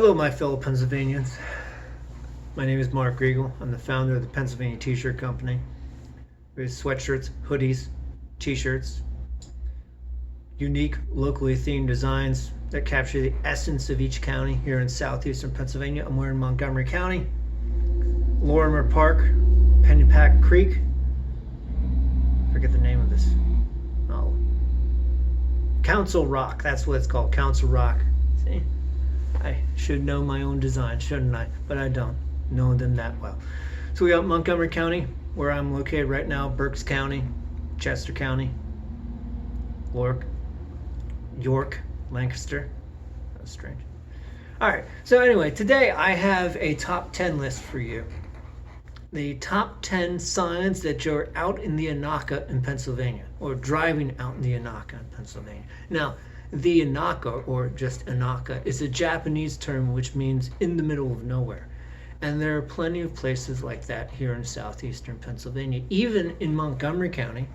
Hello, my fellow Pennsylvanians. My name is Mark Riegel. I'm the founder of the Pennsylvania T-shirt company. We have sweatshirts, hoodies, T-shirts, unique, locally themed designs that capture the essence of each county here in southeastern Pennsylvania. I'm wearing Montgomery County, Lorimer Park, Pennypack Creek. I forget the name of this. Oh, Council Rock. That's what it's called, Council Rock. See? I should know my own design, shouldn't I? But I don't know them that well. So we got Montgomery County, where I'm located right now, Berks County, Chester County, York, Lancaster. That was strange. All right, so anyway, today I have a top 10 list for you. The top 10 signs that you're out in the Inaka in Pennsylvania, or driving out in the Inaka in Pennsylvania. Now, the Inaka, or just Inaka, is a Japanese term which means in the middle of nowhere. And there are plenty of places like that here in southeastern Pennsylvania, even in Montgomery County.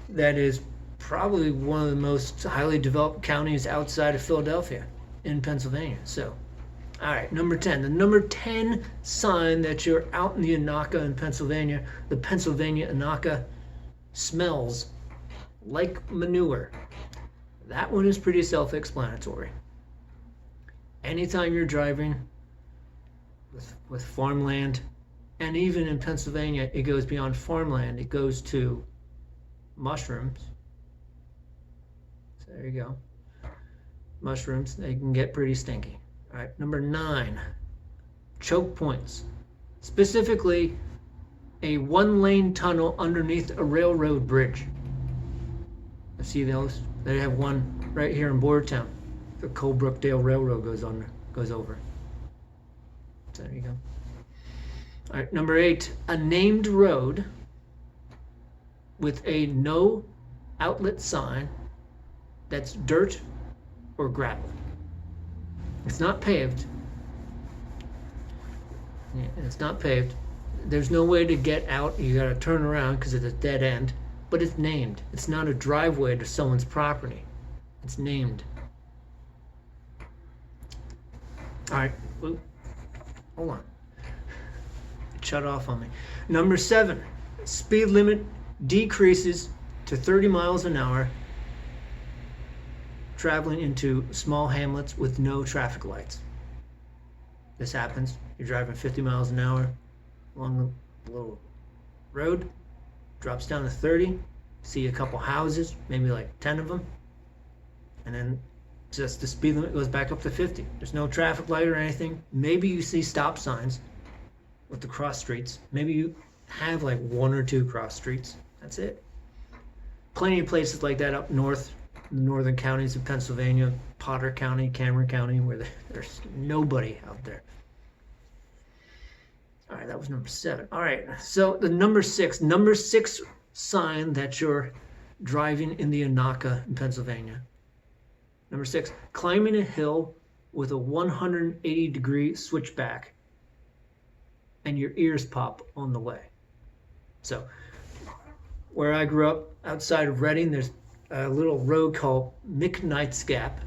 That is probably one of the most highly developed counties outside of Philadelphia in Pennsylvania. So, all right, number 10. The number 10 sign that you're out in the Inaka in Pennsylvania, the Pennsylvania Inaka, smells like manure. That one is pretty self-explanatory. Anytime you're driving with farmland, and even in Pennsylvania, it goes beyond farmland. It goes to mushrooms. So there you go. Mushrooms, they can get pretty stinky. All right, number 9, choke points. Specifically, a one-lane tunnel underneath a railroad bridge. I see those. They have one right here in Boardtown. The Colebrookdale Railroad goes over. So there you go. All right, number 8, a named road with a no outlet sign that's dirt or gravel. It's not paved. Yeah, it's not paved. There's no way to get out. You gotta turn around because it's a dead end. But it's named. It's not a driveway to someone's property. It's named. All right. Ooh. Hold on. It shut off on me. Number 7. Speed limit decreases to 30 miles an hour traveling into small hamlets with no traffic lights. This happens. You're driving 50 miles an hour along the little road. Drops down to 30, see a couple houses, maybe like 10 of them, and then just the speed limit goes back up to 50. There's no traffic light or anything. Maybe you see stop signs with the cross streets. Maybe you have like 1 or 2 cross streets. That's it. Plenty of places like that up north, the northern counties of Pennsylvania, Potter County, Cameron County, where there's nobody out there. All right, that was number 7. All right, so the number 6 sign that you're driving in the Inaka in Pennsylvania. Number 6, climbing a hill with a 180-degree switchback and your ears pop on the way. So where I grew up outside of Reading, there's a little road called McKnight's Gap,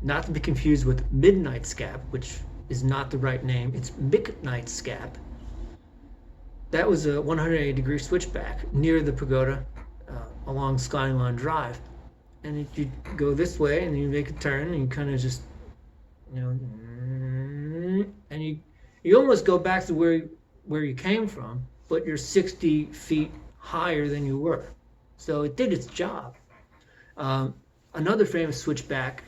not to be confused with Midnight's Gap, which is not the right name. It's McKnight's Gap. That was a 180-degree switchback near the pagoda along Skyline Drive. And if you go this way and you make a turn and you kind of just, and you almost go back to where you came from, but you're 60 feet higher than you were. So it did its job. Another famous switchback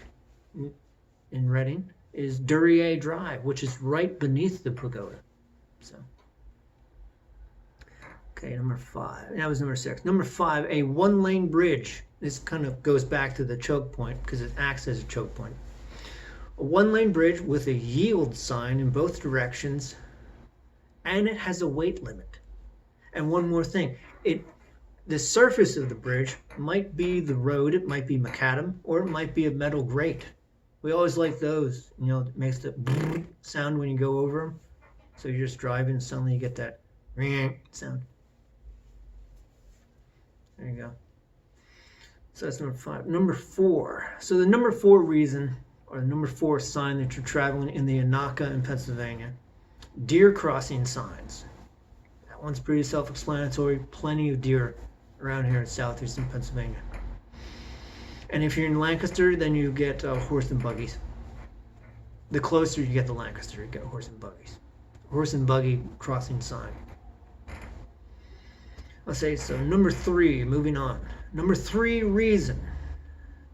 in Reading is Duryea Drive, which is right beneath the pagoda. So, okay, number 5. That was number 6. Number 5, a one-lane bridge. This kind of goes back to the choke point because it acts as a choke point. A one-lane bridge with a yield sign in both directions, and it has a weight limit. And one more thing, the surface of the bridge might be the road, it might be macadam, or it might be a metal grate. We always like those, it makes the sound when you go over them. So you're just driving and suddenly you get that sound. There you go. So that's number 5. Number 4. So the number 4 reason or the number 4 sign that you're traveling in the Inaka in Pennsylvania. Deer crossing signs. That one's pretty self-explanatory. Plenty of deer around here in southeastern Pennsylvania. And if you're in Lancaster, then you get horse and buggies. The closer you get to Lancaster, you get horse and buggies. Horse and buggy crossing sign. Let's say so. Number 3, moving on. Number 3 reason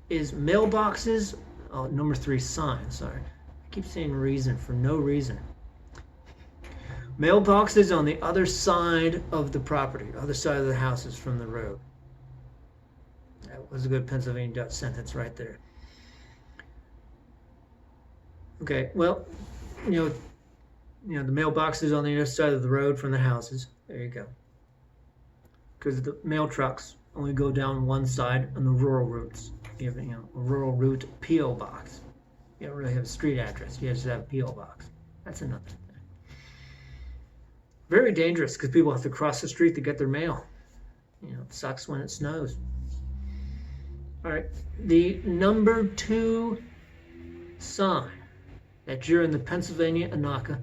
is mailboxes. Oh, number 3 sign. Sorry, I keep saying reason for no reason. Mailboxes on the other side of the property, other side of the houses from the road. That was a good Pennsylvania Dutch sentence right there. Okay, well, you know the mailboxes on the other side of the road from the houses. There you go. Because the mail trucks only go down one side on the rural routes. You have a rural route P.O. box. You don't really have a street address. You just have a P.O. box. That's another thing. Very dangerous because people have to cross the street to get their mail. It sucks when it snows. All right, the number 2 sign that you're in the Pennsylvania Inaka.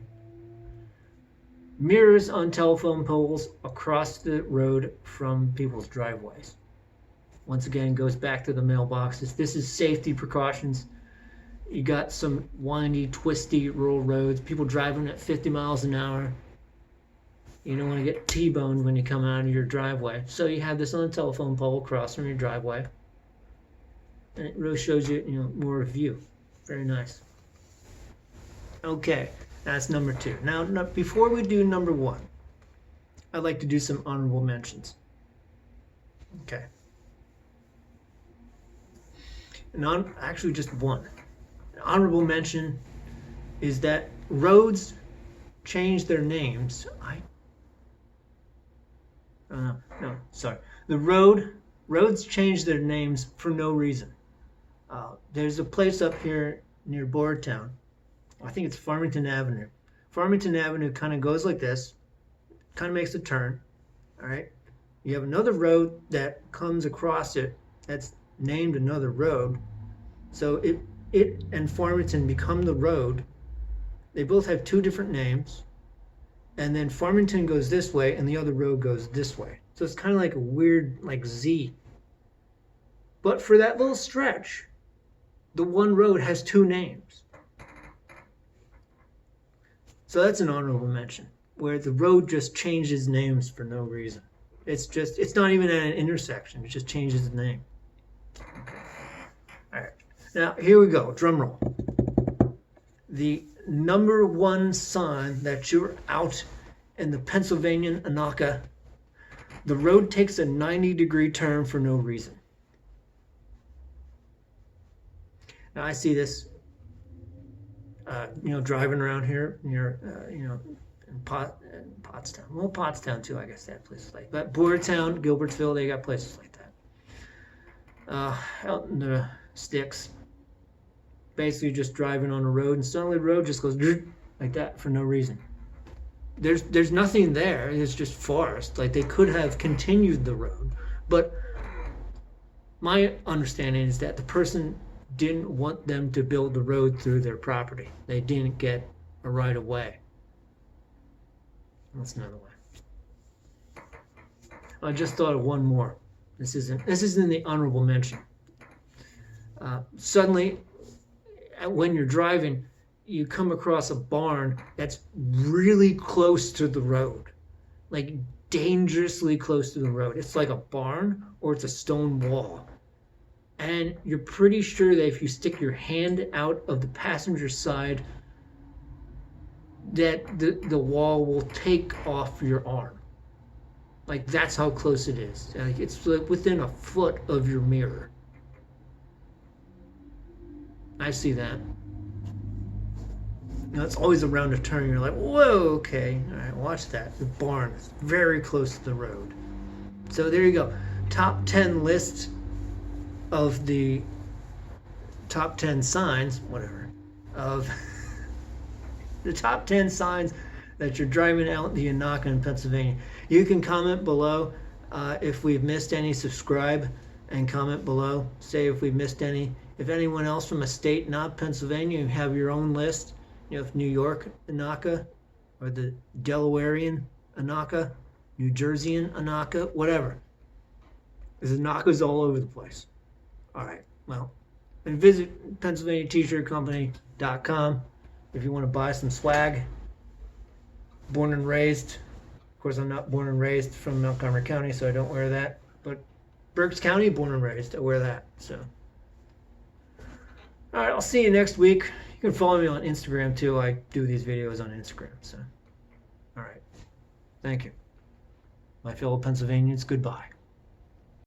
Mirrors on telephone poles across the road from people's driveways. Once again, goes back to the mailboxes. This is safety precautions. You got some windy, twisty rural roads. People driving at 50 miles an hour. You don't want to get T-boned when you come out of your driveway. So you have this on a telephone pole across from your driveway. And it really shows you, more view. Very nice. Okay, that's number 2. Now, before we do number 1, I'd like to do some honorable mentions. Okay. Actually, just one. An honorable mention is that roads change their names. The roads change their names for no reason. There's a place up here near Boardtown. I think it's Farmington Avenue. Farmington Avenue kind of goes like this, kind of makes a turn. All right. You have another road that comes across it that's named another road. So it and Farmington become the road. They both have 2 different names. And then Farmington goes this way and the other road goes this way. So it's kind of like a weird, like Z. But for that little stretch, the one road has 2 names. So that's an honorable mention, where the road just changes names for no reason. It's not even at an intersection. It just changes the name. Okay. All right. Now, here we go. Drum roll. The number 1 sign that you're out in the Pennsylvania Inaka, the road takes a 90-degree turn for no reason. Now, I see this, driving around here near, in Pottstown. Well, Pottstown, too, I guess that place is like that. But Boardtown, Gilbertsville, they got places like that. Out in the sticks, basically just driving on a road, and suddenly the road just goes like that for no reason. There's nothing there. It's just forest. Like, they could have continued the road, but my understanding is that the person didn't want them to build the road through their property. They didn't get a right of way. That's another way. I just thought of one more. This isn't the honorable mention. Suddenly, when you're driving, you come across a barn that's really close to the road, like dangerously close to the road. It's like a barn or it's a stone wall. And you're pretty sure that if you stick your hand out of the passenger side, that the wall will take off your arm. Like, that's how close it is. Like, it's like within a foot of your mirror. I see that. It's always around a turn. You're like, whoa, okay. All right, watch that. The barn is very close to the road. So there you go. Top 10 list of the top 10 signs, whatever, of the top 10 signs that you're driving out the Inaka in Pennsylvania. You can comment below if we've missed any. Subscribe and comment below. Say if we've missed any. If anyone else from a state not Pennsylvania, you have your own list. If New York Inaka, or the Delawarean Inaka, New Jerseyan Inaka, whatever. There's Inakas all over the place. All right, well, and visit PennsylvaniaT-shirtCompany.com if you want to buy some swag. Born and raised. Of course, I'm not born and raised from Montgomery County, so I don't wear that. But Berks County, born and raised, I wear that. So, all right, I'll see you next week. You can follow me on Instagram too. I do these videos on Instagram. So, all right, thank you, my fellow Pennsylvanians. Goodbye.